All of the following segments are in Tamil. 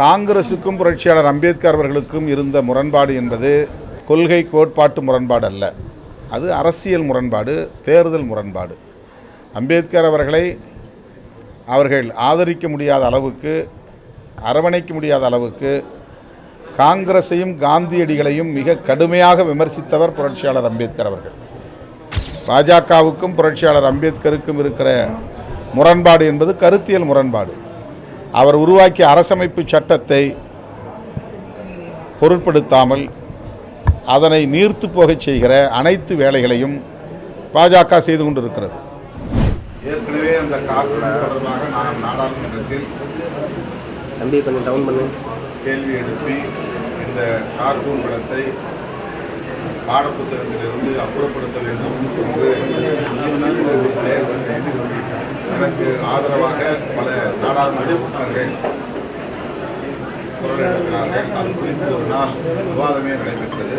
காங்கிரசுக்கும் புரட்சியாளர் அம்பேத்கர் அவர்களுக்கும் இருந்த முரண்பாடு என்பது கொள்கை கோட்பாட்டு முரண்பாடு அல்ல. அது அரசியல் முரண்பாடு, தேர்தல் முரண்பாடு. அம்பேத்கர் அவர்களை அவர்கள் ஆதரிக்க முடியாத அளவுக்கு, அரவணைக்க முடியாத அளவுக்கு காங்கிரஸையும் காந்தியடிகளையும் மிக கடுமையாக விமர்சித்தவர் புரட்சியாளர் அம்பேத்கர் அவர்கள். பாஜகவுக்கும் புரட்சியாளர் அம்பேத்கருக்கும் இருக்கிற முரண்பாடு என்பது கருத்தியல் முரண்பாடு. அவர் உருவாக்கிய அரசமைப்பு சட்டத்தை பொருட்படுத்தாமல் அதனை நீர்த்து போகச் செய்கிற அனைத்து வேலைகளையும் பாஜக செய்து கொண்டிருக்கிறது. ஏற்கனவே அந்த கார்ட்டூன் தொடர்பாக நான் நாடாளுமன்றத்தில் கேள்வி எழுப்பி இந்த கார்ட்டூன் படத்தை பாடப்புத்தகத்திலிருந்து அப்புறப்படுத்த வேண்டும் என்று எனக்கு ஆதரவாக பல நாடாளுமன்ற உறுப்பினர்கள் குரல் எழுப்பினார்கள். அது குறித்து ஒரு நாள் விவாதமே நடைபெற்றது.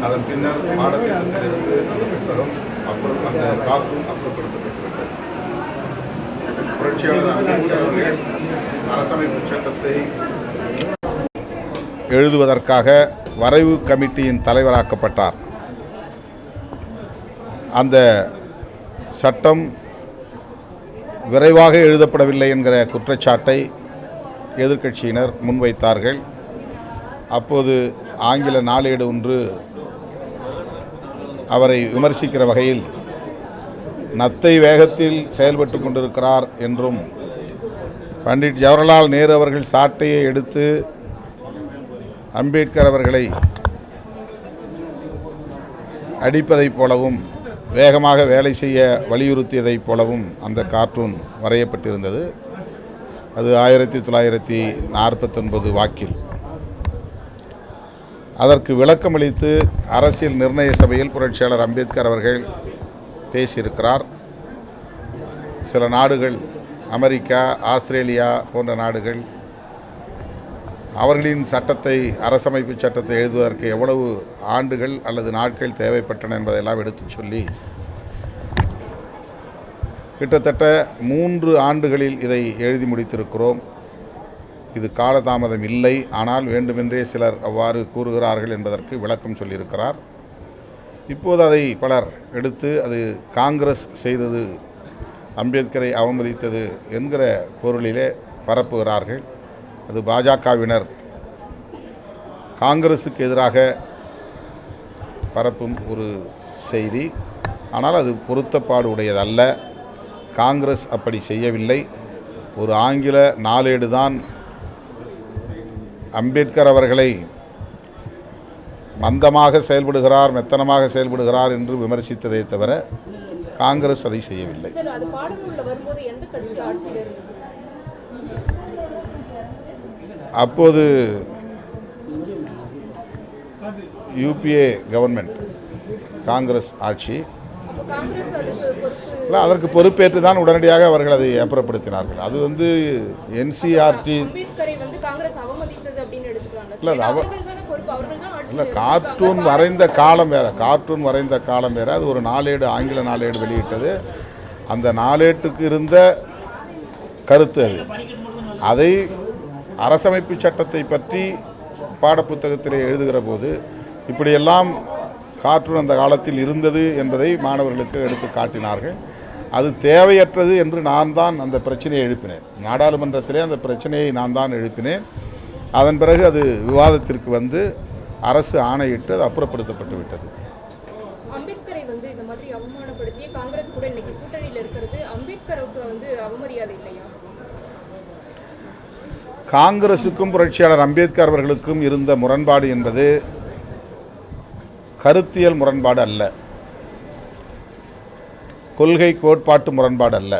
அதன் பின்னர் பாடத்திட்டத்திலிருந்து அந்த புத்தகம் அந்த கார்ட்டூன் அப்புறப்படுத்தப்பட்டுவிட்டது. புரட்சியாளர் அம்பேத்கர் அவர்கள் அரசமைப்பு சட்டத்தை எழுதுவதற்காக வரைவு கமிட்டியின் தலைவராக்கப்பட்டார். அந்த சட்டம் விரைவாக எழுதப்படவில்லை என்கிற குற்றச்சாட்டை எதிர்க்கட்சியினர் முன்வைத்தார்கள். அப்போது ஆங்கில நாளேடு ஒன்று அவரை விமர்சிக்கிற வகையில் நத்தை வேகத்தில் செயல்பட்டு கொண்டிருக்கிறார் என்றும், பண்டிட் ஜவஹர்லால் நேரு அவர்கள் சாட்டையை எடுத்து அம்பேத்கர் அவர்களை அடிப்பதைப் போலவும் வேகமாக வேலை செய்ய வலியுறுத்தியதைப் போலவும் அந்த கார்ட்டூன் வரையப்பட்டிருந்தது. அது 1949 வாக்கில். அதற்கு விளக்கமளித்து அரசியல் நிர்ணய சபையில் புரட்சியாளர் அம்பேத்கர் அவர்கள் பேசியிருக்கிறார். சில நாடுகள், அமெரிக்கா, ஆஸ்திரேலியா போன்ற நாடுகள் அவர்களின் சட்டத்தை, அரசமைப்பு சட்டத்தை எழுதுவதற்கு எவ்வளவு ஆண்டுகள் அல்லது நாட்கள் தேவைப்பட்டன என்பதையெல்லாம் எடுத்து சொல்லி கிட்டத்தட்ட 3 ஆண்டுகளில் இதை எழுதி முடித்திருக்கிறோம். இது காலதாமதம் இல்லை, ஆனால் வேண்டுமென்றே சிலர் அவ்வாறு கூறுகிறார்கள் என்பதற்கு விளக்கம் சொல்லியிருக்கிறார். இப்போது அதை பலர் எடுத்து அது காங்கிரஸ் செய்தது, அம்பேத்கரை அவமதித்தது என்கிற பொருளிலே பரப்புகிறார்கள். அது பாஜகவினர் காங்கிரஸுக்கு எதிராக பரப்பும் ஒரு செய்தி. ஆனால் அது பொருத்தப்பாடு உடையதல்ல. காங்கிரஸ் அப்படி செய்யவில்லை. ஒரு ஆங்கில நாளேடு தான் அம்பேத்கர் அவர்களை மந்தமாக செயல்படுகிறார், மெத்தனமாக செயல்படுகிறார் என்று விமர்சித்ததை தவிர காங்கிரஸ் அதை செய்யவில்லை. அப்போது யூபிஏ கவர்மெண்ட், காங்கிரஸ் ஆட்சி. அதற்கு பொறுப்பேற்று தான் உடனடியாக அவர்கள் அதை அப்புறப்படுத்தினார்கள். அது என்சிஆர்டி இல்லை, கார்ட்டூன் வரைந்த காலம் வேறு. கார்ட்டூன் வரைந்த காலம் வேறு. அது ஒரு நாளேடு, ஆங்கில நாளேடு வெளியிட்டது. அந்த நாளேட்டுக்கு இருந்த கருத்து அது. அதை அரசமைப்பு சட்டத்தை பற்றி பாடப்புத்தகத்திலே எழுதுகிற போது இப்படியெல்லாம் கார்ட்டூன் அந்த காலத்தில் இருந்தது என்பதை மாணவர்களுக்கு எடுத்து காட்டினார்கள். அது தேவையற்றது என்று நான் தான் அந்த பிரச்சனையை எழுப்பினேன். நாடாளுமன்றத்திலே அந்த பிரச்சனையை நான் தான் எழுப்பினேன். அதன் பிறகு அது விவாதத்திற்கு வந்து அரசு ஆணையிட்டு அது அப்புறப்படுத்தப்பட்டு விட்டது. அம்பேத்கரை இந்த மாதிரி அவமானப்படுத்திய காங்கிரஸ் கூட இன்னைக்கு கூட்டணியில் இருக்கிறது அம்பேத்கருக்கு அவமரியாதை இல்லையா? காங்கிரசுக்கும் புரட்சியாளர் அம்பேத்கர் அவர்களுக்கும் இருந்த முரண்பாடு என்பது கருத்தியல் முரண்பாடு அல்ல, கொள்கை கோட்பாட்டு முரண்பாடு அல்ல.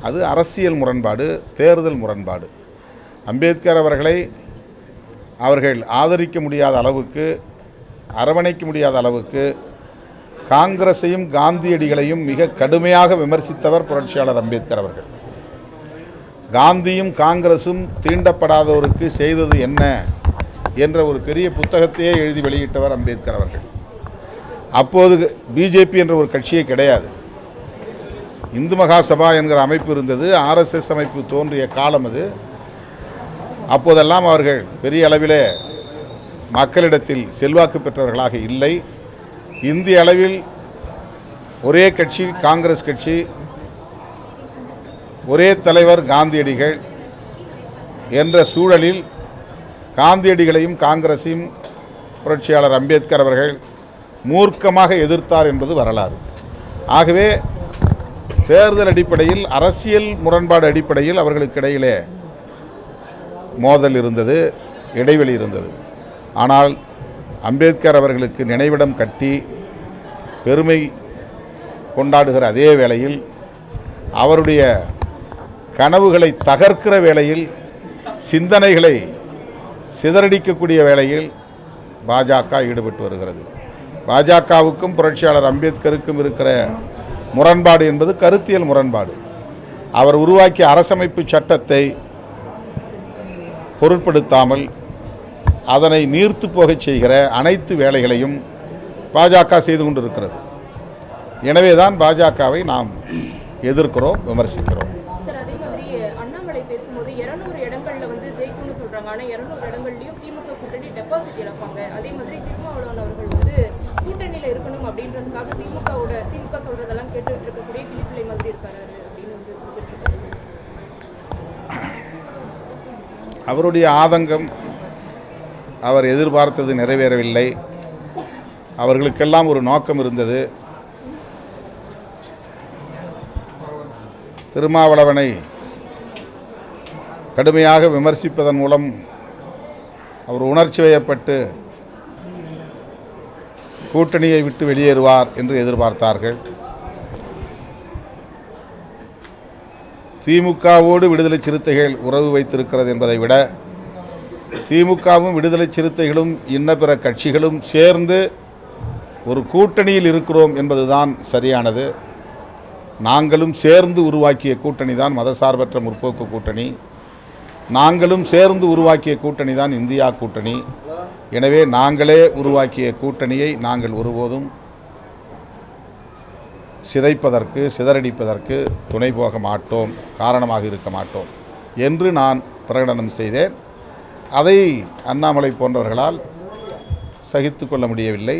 அது அரசியல் முரண்பாடு, தேர்தல் முரண்பாடு. அம்பேத்கர் அவர்களை அவர்கள் ஆதரிக்க முடியாத அளவுக்கு, அரவணைக்க முடியாத அளவுக்கு காங்கிரஸையும் காந்தியடிகளையும் மிக கடுமையாக விமர்சித்தவர் புரட்சியாளர் அம்பேத்கர் அவர்கள். காந்தியும் காங்கிரஸும் தீண்டப்படாதவருக்கு செய்தது என்ன என்ற ஒரு பெரிய புத்தகத்தையே எழுதி வெளியிட்டவர் அம்பேத்கர் அவர்கள். அப்போது பிஜேபி என்ற ஒரு கட்சியே கிடையாது. இந்து மகாசபா என்கிற அமைப்பு இருந்தது. ஆர்எஸ்எஸ் அமைப்பு தோன்றிய காலம் அது. அப்போதெல்லாம் அவர்கள் பெரிய அளவிலே மக்களிடத்தில் செல்வாக்கு பெற்றவர்களாக இல்லை. இந்திய அளவில் ஒரே கட்சி காங்கிரஸ் கட்சி, ஒரே தலைவர் காந்தியடிகள் என்ற சூழலில் காந்தியடிகளையும் காங்கிரஸையும் புரட்சியாளர் அம்பேத்கர் அவர்கள் மூர்க்கமாக எதிர்த்தார் என்பது வரலாறு. ஆகவே தேர்தல் அடிப்படையில், அரசியல் முரண்பாடு அடிப்படையில் அவர்களுக்கு இடையிலே மோதல் இருந்தது, இடைவெளி இருந்தது. ஆனால் அம்பேத்கர் அவர்களுக்கு நினைவிடம் கட்டி பெருமை கொண்டாடுகிற அதே வேளையில், அவருடைய கனவுகளை தகர்க்கிற வேளையில், சிந்தனைகளை சிதறடிக்கக்கூடிய வேளையில் பாஜக ஈடுபட்டு வருகிறது. பாஜகவுக்கும் புரட்சியாளர் அம்பேத்கருக்கும் இருக்கிற முரண்பாடு என்பது கருத்தியல் முரண்பாடு. அவர் உருவாக்கிய அரசமைப்பு சட்டத்தை பொருட்படுத்தாமல் அதனை நீர்த்து போகச் செய்கிற அனைத்து வேலைகளையும் பாஜக செய்து கொண்டிருக்கிறது. எனவேதான் பாஜகவை நாம் எதிர்க்கிறோம், விமர்சிக்கிறோம். சார், அதே மாதிரி அண்ணாமலை பேசும்போது 200 இடங்கள்ல வந்து ஜெயிக்கும்னு சொல்றாங்க. ஆனால் 200 இடங்கள்லையும் திமுக கூட்டணி டெபாசிட் இழப்பாங்க. அதே மாதிரி திருமாவளவன் அவர்கள் வந்து கூட்டணியில் இருக்கணும் அப்படின்றதுக்காக திமுக சொல்றதெல்லாம் கேட்டுட்டு இருக்கக்கூடிய கிளிப்பிள்ளை மாதிரி இருக்காரு அப்படின்னு வந்து குறிப்பிட்டிருக்காரு. அவருடைய ஆதங்கம், அவர் எதிர்பார்த்தது நிறைவேறவில்லை. அவர்களுக்கெல்லாம் ஒரு நோக்கம் இருந்தது. திருமாவளவனை கடுமையாக விமர்சிப்பதன் மூலம் அவர் உணர்ச்சி வயப்பட்டு கூட்டணியை விட்டு வெளியேறுவார் என்று எதிர்பார்த்தார்கள். திமுகவோடு விடுதலை சிறுத்தைகள் உறவு வைத்திருக்கிறது என்பதை விட, திமுகவும் விடுதலை சிறுத்தைகளும் இன்ன பிற கட்சிகளும் சேர்ந்து ஒரு கூட்டணியில் இருக்கிறோம் என்பதுதான் சரியானது. நாங்களும் சேர்ந்து உருவாக்கிய கூட்டணி தான் மதசார்பற்ற முற்போக்கு கூட்டணி. நாங்களும் சேர்ந்து உருவாக்கிய கூட்டணி தான் இந்தியா கூட்டணி. எனவே நாங்களே உருவாக்கிய கூட்டணியை நாங்கள் ஒருபோதும் சிதைப்பதற்கு, சிதறடிப்பதற்கு துணை போக மாட்டோம், காரணமாக இருக்க மாட்டோம் என்று நான் பிரகடனம் செய்தேன். அதை அண்ணாமலை போன்றவர்களால் சகித்து கொள்ள முடியவில்லை.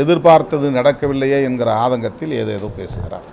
எதிர்பார்த்தது நடக்கவில்லையே என்கிற ஆதங்கத்தில் ஏதேதோ பேசுகிறார்.